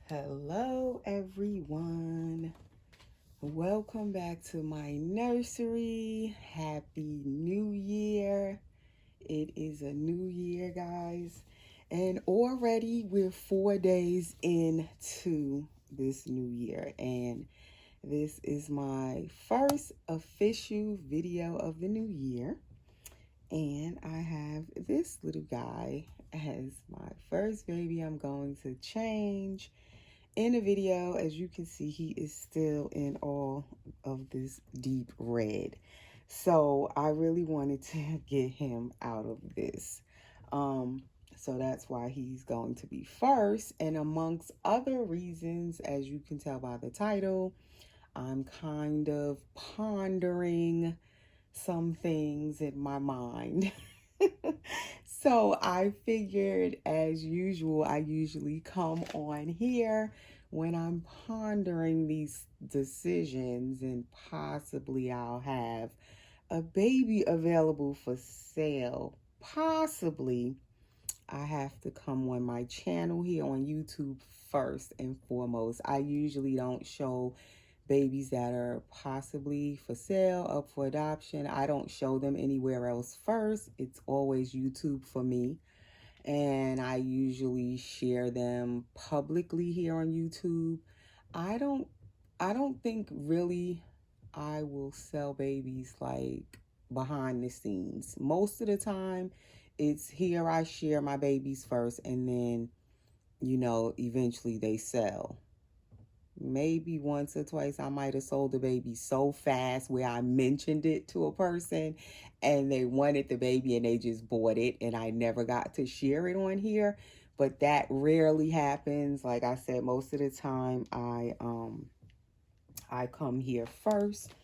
Hello, everyone. Welcome back to my nursery. Happy New Year. It is a new year, guys. And already we're 4 days into this new year. And this is my first official video of the new year. And I have this little guy as my first baby. I'm going to change in the video. As you can see, he is still in all of this deep red. So I really wanted to get him out of this. Um, so that's why he's going to be first. And amongst other reasons, as you can tell by the title, I'm kind of pondering some things in my mind. So I figured, as usual, I usually come on here when I'm pondering these decisions, and possibly I'll have a baby available for sale. Possibly I have to come on my channel here on YouTube first and foremost. I usually don't show babies that are possibly for sale, up for adoption. I don't show them anywhere else first. It's always YouTube for me. And I usually share them publicly here on YouTube. I don't I don't think really I will sell babies like behind the scenes. Most of the time it's here I share my babies first, and then eventually they sell. Maybe once or twice I might have sold the baby so fast where I mentioned it to a person and they wanted the baby and they just bought it, and I never got to share it on here. But that rarely happens. Like I said, most of the time I come here first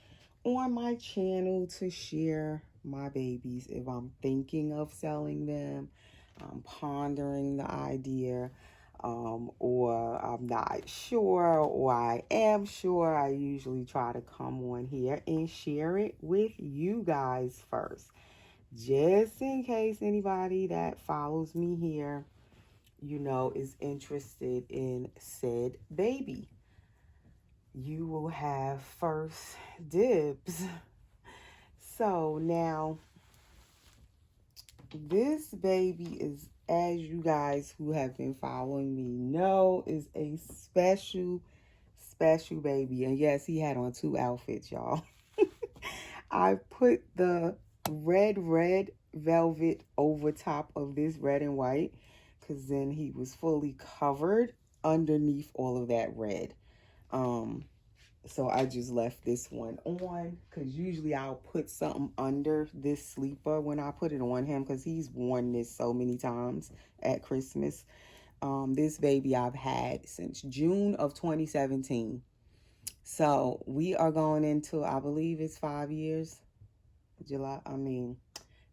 on my channel to share my babies if I'm thinking of selling them. I'm pondering the idea, or I'm not sure, or I am sure. I usually try to come on here and share it with you guys first, just in case anybody that follows me here, is interested in said baby. You will have first dibs. So now, this baby is, as you guys who have been following me know, is a special baby. And yes, he had on two outfits, y'all. I put the red velvet over top of this red and white, because then he was fully covered underneath all of that red. Um, so I just left this one on, because usually I'll put something under this sleeper when I put it on him, because he's worn this so many times at Christmas. This baby I've had since June of 2017. So we are going into, I believe it's 5 years. July, I mean,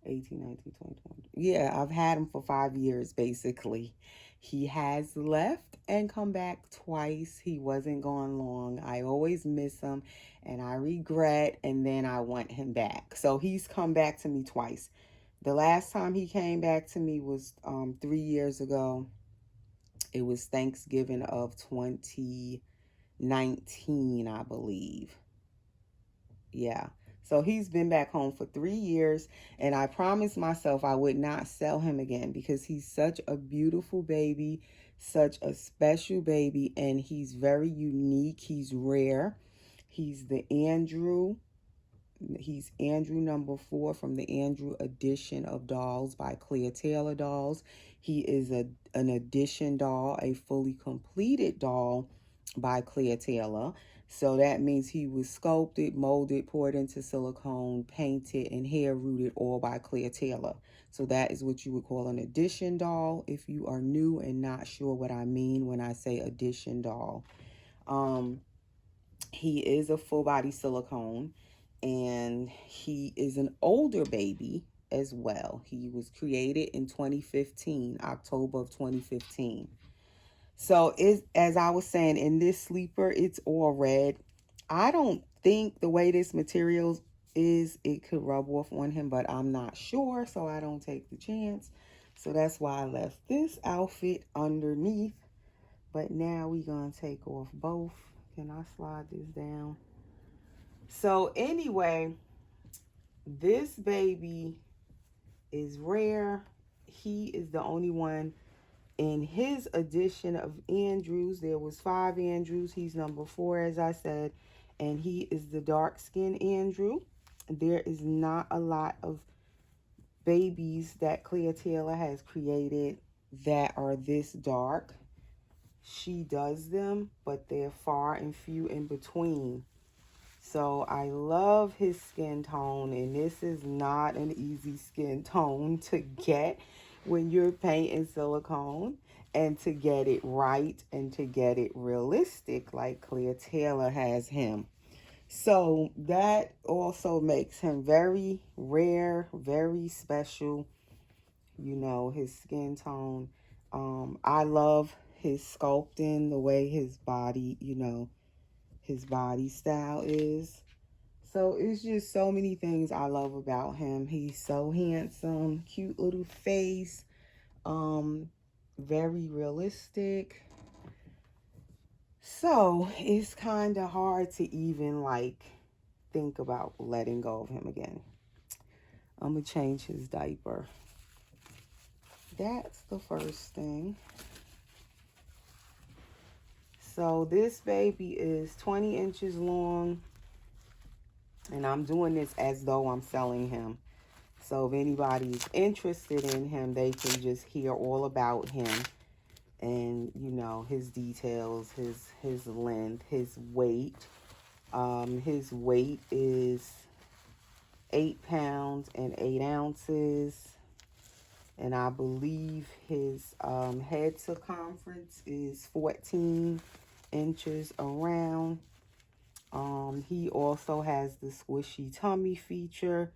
18, 19, 20, 20. Yeah, I've had him for 5 years, basically. He has left and come back twice. He wasn't gone long. I always miss him and I regret, and then I want him back. So he's come back to me twice. The last time he came back to me was 3 years ago. It was Thanksgiving of 2019, I believe. Yeah. So he's been back home for 3 years, and I promised myself I would not sell him again, because he's such a beautiful baby, such a special baby, and he's very unique. He's rare. He's the Andrew. He's Andrew #4 from the Andrew edition of dolls by Claire Taylor Dolls. He is an edition doll, a fully completed doll by Claire Taylor. So that means he was sculpted, molded, poured into silicone, painted, and hair rooted, all by Claire Taylor. So that is what you would call an edition doll, if you are new and not sure what I mean when I say edition doll. He is a full body silicone, and he is an older baby as well. He was created in 2015, October of 2015. So as I was saying, in this sleeper, it's all red. I don't think the way this material is, it could rub off on him, but I'm not sure, so I don't take the chance. So that's why I left this outfit underneath But now we gonna take off both. Can I slide this down? So anyway, this baby is rare. He is the only one in his edition of Andrews. There was 5 Andrews. He's number 4, as I said, and he is the dark skinned Andrew. There is not a lot of babies that Clea Taylor has created that are this dark. She does them, but they're far and few in between. So I love his skin tone, and this is not an easy skin tone to get when you're painting silicone, and to get it right and to get it realistic like Clea Taylor has him. So that also makes him very rare, very special, you know, his skin tone. I love his sculpting, the way his body, you know, his body style is. So it's just so many things I love about him. He's so handsome, cute little face, very realistic. So it's kind of hard to even like think about letting go of him again. I'm gonna change his diaper. That's the first thing. So this baby is 20 inches long, and I'm doing this as though I'm selling him. So if anybody's interested in him, they can just hear all about him and, you know, his details, his length, his weight. His weight is 8 pounds and 8 ounces. And I believe his head circumference is 14 inches around. He also has the squishy tummy feature.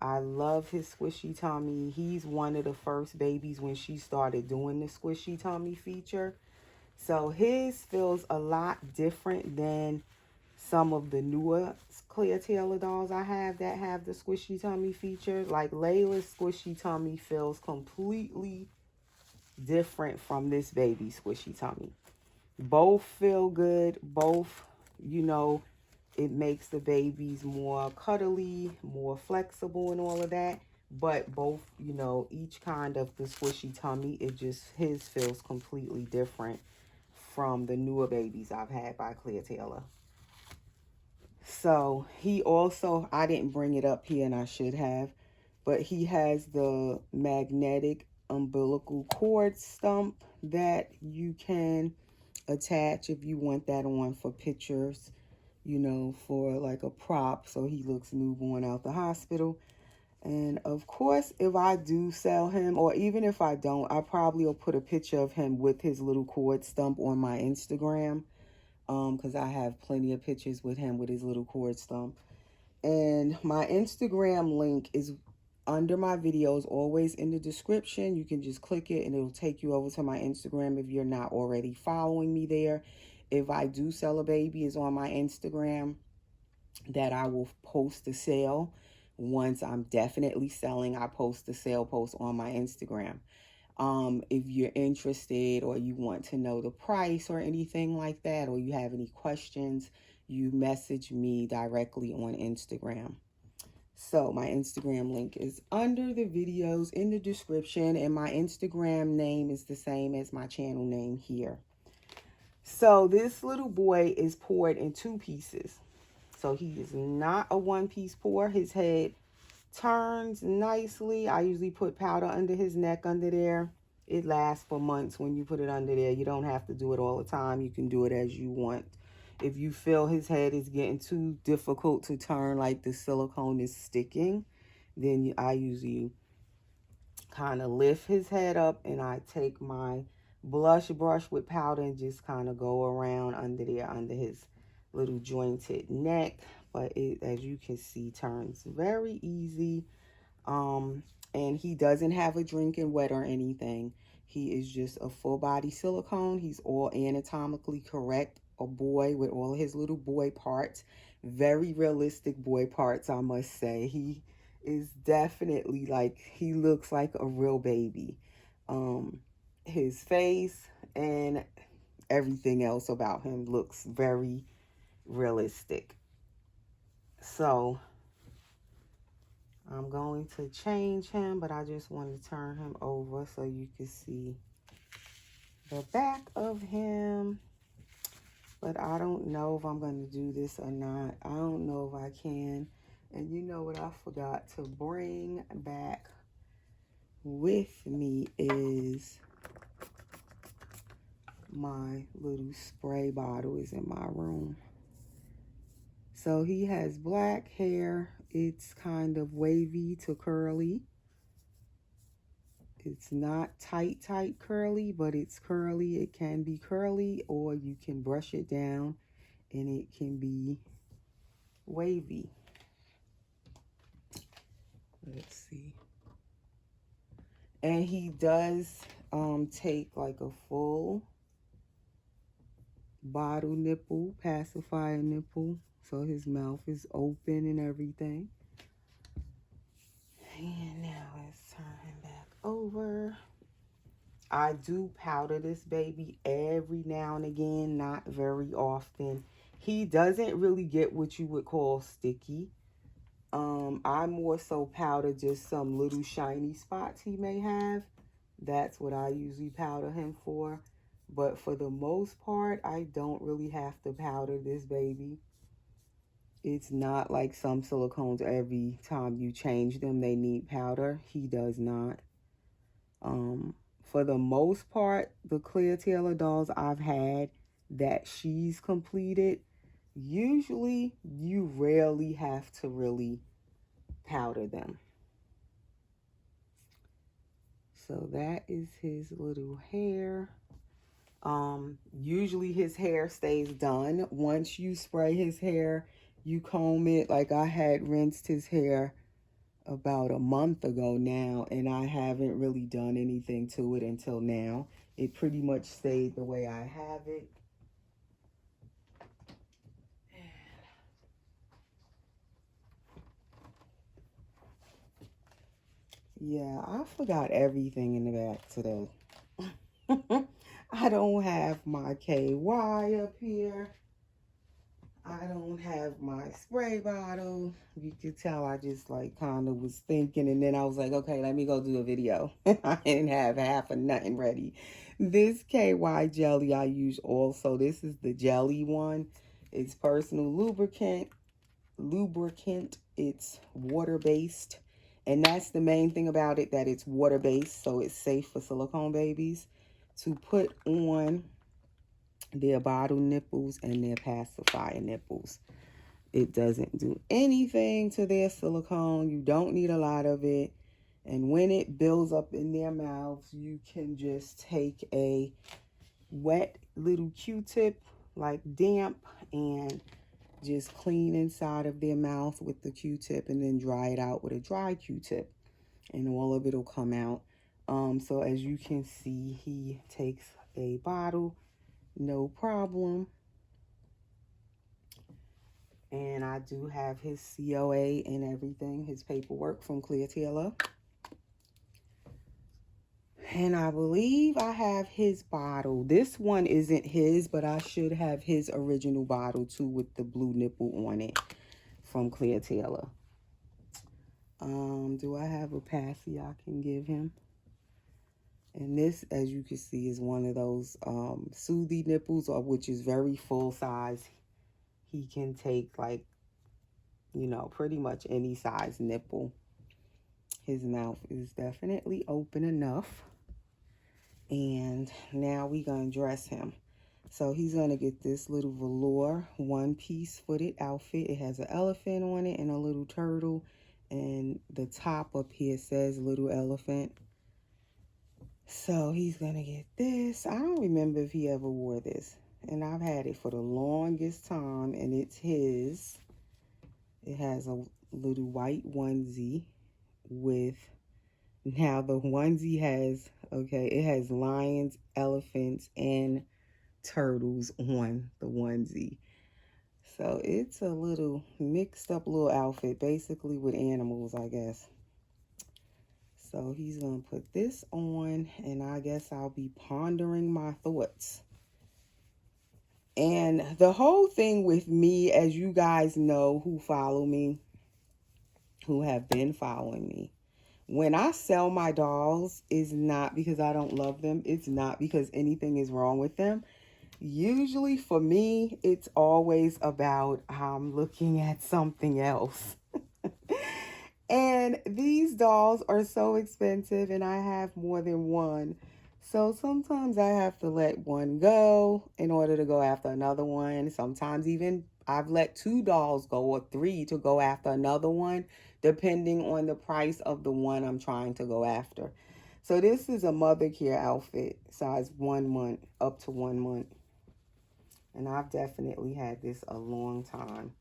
I love his squishy tummy. He's one of the first babies when she started doing the squishy tummy feature. So his feels a lot different than some of the newer Clea Taylor dolls I have that have the squishy tummy feature. Like Layla's squishy tummy feels completely different from this baby's squishy tummy. Both feel good. Both, you know, it makes the babies more cuddly, more flexible and all of that. But both, you know, each kind of the squishy tummy, it just, his feels completely different from the newer babies I've had by Clea Taylor. So he also, I didn't bring it up here and I should have, but he has the magnetic umbilical cord stump that you can attach if you want that on for pictures, you know, for like a prop so he looks newborn out the hospital. And of course, if I do sell him, or even if I don't, I probably will put a picture of him with his little cord stump on my Instagram, because I have plenty of pictures with him with his little cord stump. And my Instagram link is under my videos, always in the description. You can just click it and it'll take you over to my Instagram if you're not already following me there. If I do sell a baby, it's on my Instagram that I will post the sale. Once I'm definitely selling, I post the sale post on my Instagram. If you're interested or you want to know the price or anything like that, or you have any questions, you message me directly on Instagram. So my Instagram link is under the videos in the description, and my Instagram name is the same as my channel name here. So this little boy is poured in 2 pieces. So he is not a 1-piece pour. His head turns nicely. I usually put powder under his neck under there. It lasts for months when you put it under there. You don't have to do it all the time. You can do it as you want. If you feel his head is getting too difficult to turn, like the silicone is sticking, then I usually kind of lift his head up and I take my blush brush with powder and just kind of go around under there, under his little jointed neck. But it, as you can see, turns very easy. And he doesn't have a drinking wet or anything. He is just a full body silicone. He's all anatomically correct, a boy with all his little boy parts. Very realistic boy parts, I must say. He is definitely like, he looks like a real baby. His face, and everything else about him looks very realistic. So I'm going to change him, but I just want to turn him over so you can see the back of him. But I don't know if I'm going to do this or not. I don't know if I can. And you know what I forgot to bring back with me is my little spray bottle is in my room. So he has black hair. It's kind of wavy to curly. It's not tight curly, but it's curly. It can be curly, or you can brush it down and it can be wavy. Let's see. And he does take like a full bottle nipple, pacifier nipple. So his mouth is open and everything. And now let's turn him back over. I do powder this baby every now and again, not very often. He doesn't really get what you would call sticky. I more so powder just some little shiny spots he may have. That's what I usually powder him for. But for the most part, I don't really have to powder this baby. It's not like some silicones every time you change them, they need powder. He does not. For the most part, the Clear dolls I've had that she's completed, usually you rarely have to really powder them. So that is his little hair. Usually his hair stays done. Once you spray his hair, you comb it. Like I had rinsed his hair about a month ago now, and I haven't really done anything to it until now. It pretty much stayed the way I have it. Yeah, I forgot everything in the back today. I don't have my KY up here. I don't have my spray bottle. You could tell I just like kind of was thinking, and then I was like, okay, let me go do a video. I didn't have half of nothing ready. This KY jelly I use also. This is the jelly one. It's personal lubricant. It's water-based. And that's the main thing about it, that it's water-based, so it's safe for silicone babies to put on their bottle nipples and their pacifier nipples. It doesn't do anything to their silicone. You don't need a lot of it. And when it builds up in their mouths, you can just take a wet little Q-tip, like damp, and just clean inside of their mouth with the Q-tip and then dry it out with a dry Q-tip. And all of it will come out. So as you can see, he takes a bottle, no problem. And I do have his COA and everything, his paperwork from Clear. And I believe I have his bottle. This one isn't his, but I should have his original bottle too with the blue nipple on it from Clear. Do I have a passy I can give him? And this, as you can see, is one of those Soothie nipples, which is very full size. He can take, like, you know, pretty much any size nipple. His mouth is definitely open enough. And now we're going to dress him. So he's going to get this little velour one-piece footed outfit. It has an elephant on it and a little turtle. And the top up here says little elephant. So he's going to get this. I don't remember if he ever wore this. And I've had it for the longest time. And it's his. It has a little white onesie with... Now the onesie has... Okay, it has lions, elephants, and turtles on the onesie. So it's a little mixed up little outfit, basically with animals, I guess. So he's going to put this on, and I guess I'll be pondering my thoughts And the whole thing with me, as you guys know who follow me, who have been following me, when I sell my dolls, it's not because I don't love them. It's not because anything is wrong with them. Usually for me, it's always about looking at something else. And these dolls are so expensive and I have more than one. So sometimes I have to let one go in order to go after another one. Sometimes even I've let two dolls go or three to go after another one, depending on the price of the one I'm trying to go after. So this is a mother care outfit, size 1 month, up to 1 month. And I've definitely had this a long time,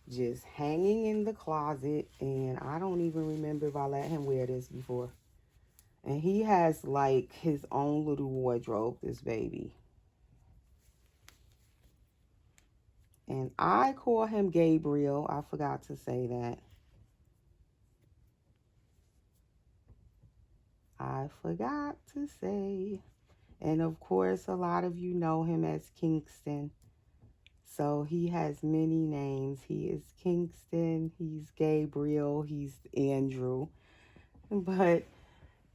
just hanging in the closet, and I don't even remember if I let him wear this before. And he has like his own little wardrobe, this baby. And I call him Gabriel. I forgot to say that. I forgot to say. And of course, a lot of you know him as Kingston. So he has many names. He is Kingston, he's Gabriel, he's Andrew. But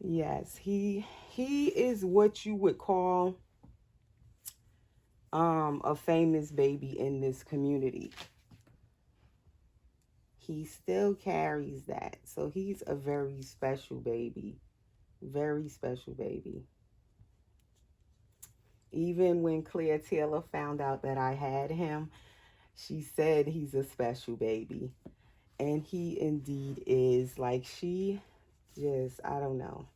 yes, he is what you would call a famous baby in this community. He still carries that. So he's a very special baby. Very special baby. Even when Claire Taylor found out that I had him, she said he's a special baby. And he indeed is. Like, she just, I don't know.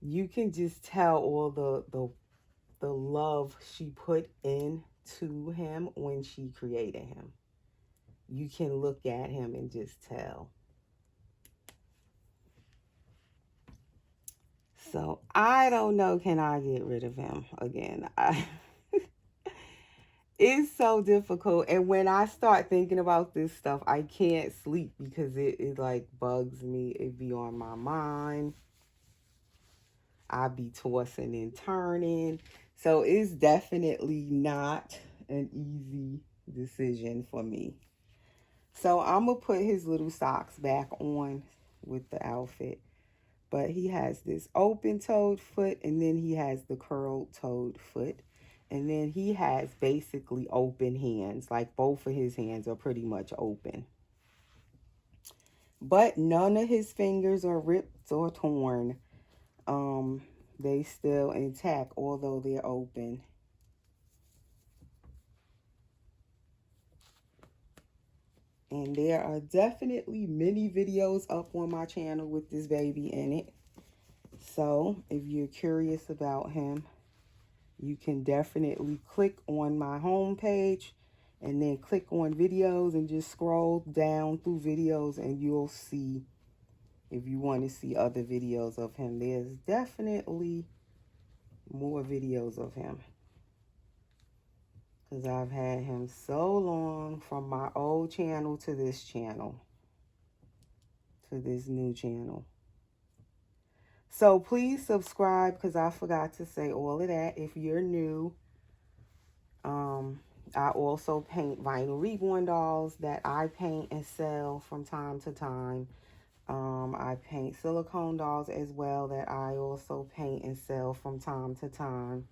You can just tell all the love she put into him when she created him. You can look at him and just tell. So I don't know, can I get rid of him again? It's so difficult. And when I start thinking about this stuff, I can't sleep because it like bugs me. It be on my mind. I be tossing and turning. So it's definitely not an easy decision for me. So I'm going to put his little socks back on with the outfit. But he has this open-toed foot, and then he has the curled-toed foot. And then he has basically open hands. Like, both of his hands are pretty much open. But none of his fingers are ripped or torn. They still intact, although they're open. And there are definitely many videos up on my channel with this baby in it. So if you're curious about him, you can definitely click on my home page and then click on videos and just scroll down through videos and you'll see, if you want to see other videos of him, there's definitely more videos of him. Because I've had him so long, from my old channel to this channel, to this new channel. So please subscribe, because I forgot to say all of that. If you're new, I also paint vinyl reborn dolls that I paint and sell from time to time. I paint silicone dolls as well that I also paint and sell from time to time.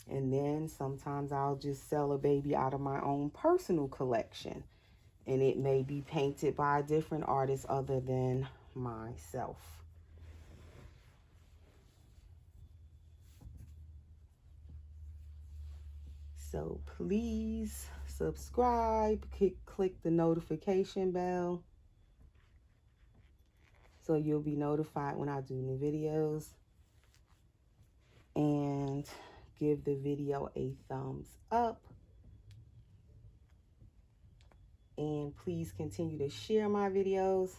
And then sometimes I'll just sell a baby out of my own personal collection. And it may be painted by a different artist other than myself. So please subscribe, click the notification bell, so you'll be notified when I do new videos. And give the video a thumbs up. And please continue to share my videos.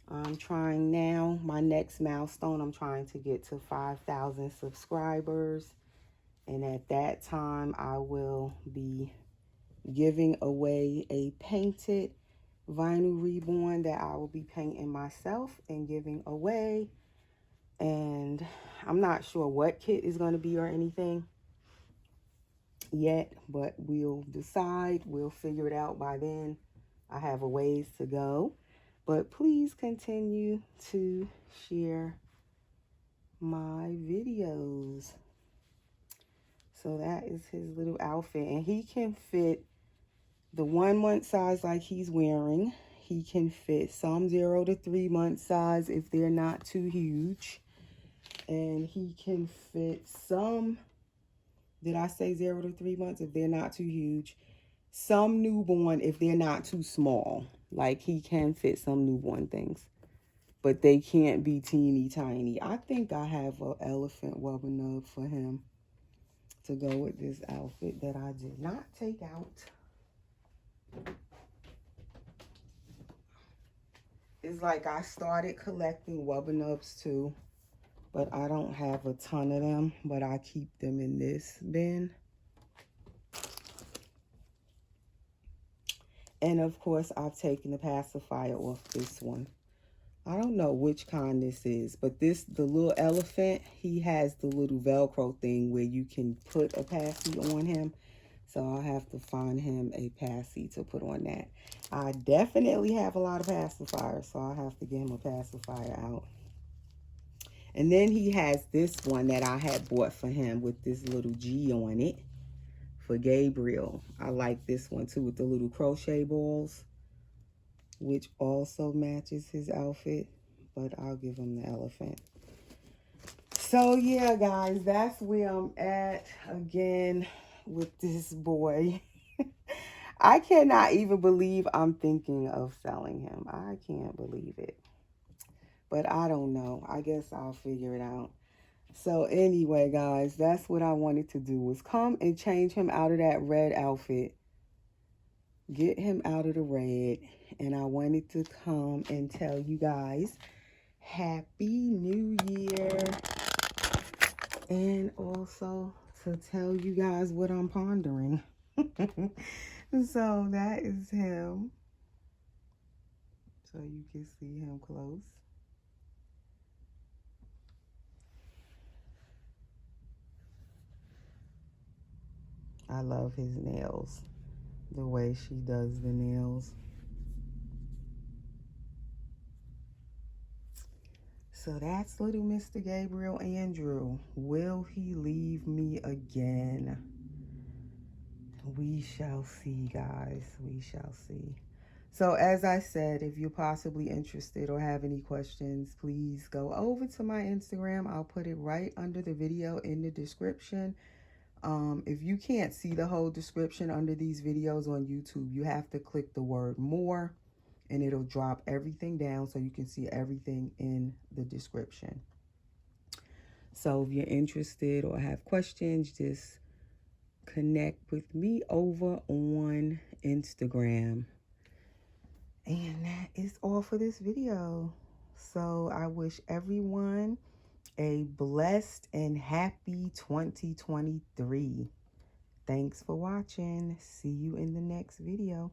I'm trying now, my next milestone, I'm trying to get to 5,000 subscribers. And at that time, I will be giving away a painted vinyl reborn that I will be painting myself and giving away. And I'm not sure what kit is going to be or anything. yet, but we'll decide. We'll figure it out by then. I have a ways to go, but please continue to share my videos. So that is his little outfit, and he can fit the 1 month size like he's wearing. He can fit some 0 to 3 month size if they're not too huge, and he can fit some, did I say 0 to 3 months, if they're not too huge, some newborn if they're not too small. Like, he can fit some newborn things, but they can't be teeny tiny. I think I have an elephant rubber nub for him to go with this outfit that I did not take out. It's like I started collecting rubber nubs too, but I don't have a ton of them, but I keep them in this bin. And of course, I've taken the pacifier off this one. I don't know which kind this is, but the little elephant, he has the little Velcro thing where you can put a passy on him. So I'll have to find him a passy to put on that. I definitely have a lot of pacifiers, so I'll have to get him a pacifier out. And then he has this one that I had bought for him with this little G on it for Gabriel. I like this one too with the little crochet balls, which also matches his outfit, but I'll give him the elephant. So yeah, guys, that's where I'm at again with this boy. I cannot even believe I'm thinking of selling him. I can't believe it. But I don't know. I guess I'll figure it out. So anyway, guys, that's what I wanted to do, was come and change him out of that red outfit. Get him out of the red. And I wanted to come and tell you guys Happy New Year. And also to tell you guys what I'm pondering. So that is him. So you can see him close. I love his nails. The way she does the nails. So that's little Mr. Gabriel Andrew. Will he leave me again? We shall see, guys. We shall see. So as I said, if you're possibly interested or have any questions, please go over to my Instagram. I'll put it right under the video in the description. If you can't see the whole description under these videos on YouTube, you have to click the word more, and it'll drop everything down so you can see everything in the description. So if you're interested or have questions, just connect with me over on Instagram. And that is all for this video. So I wish everyone a blessed and happy 2023. Thanks for watching. See you in the next video.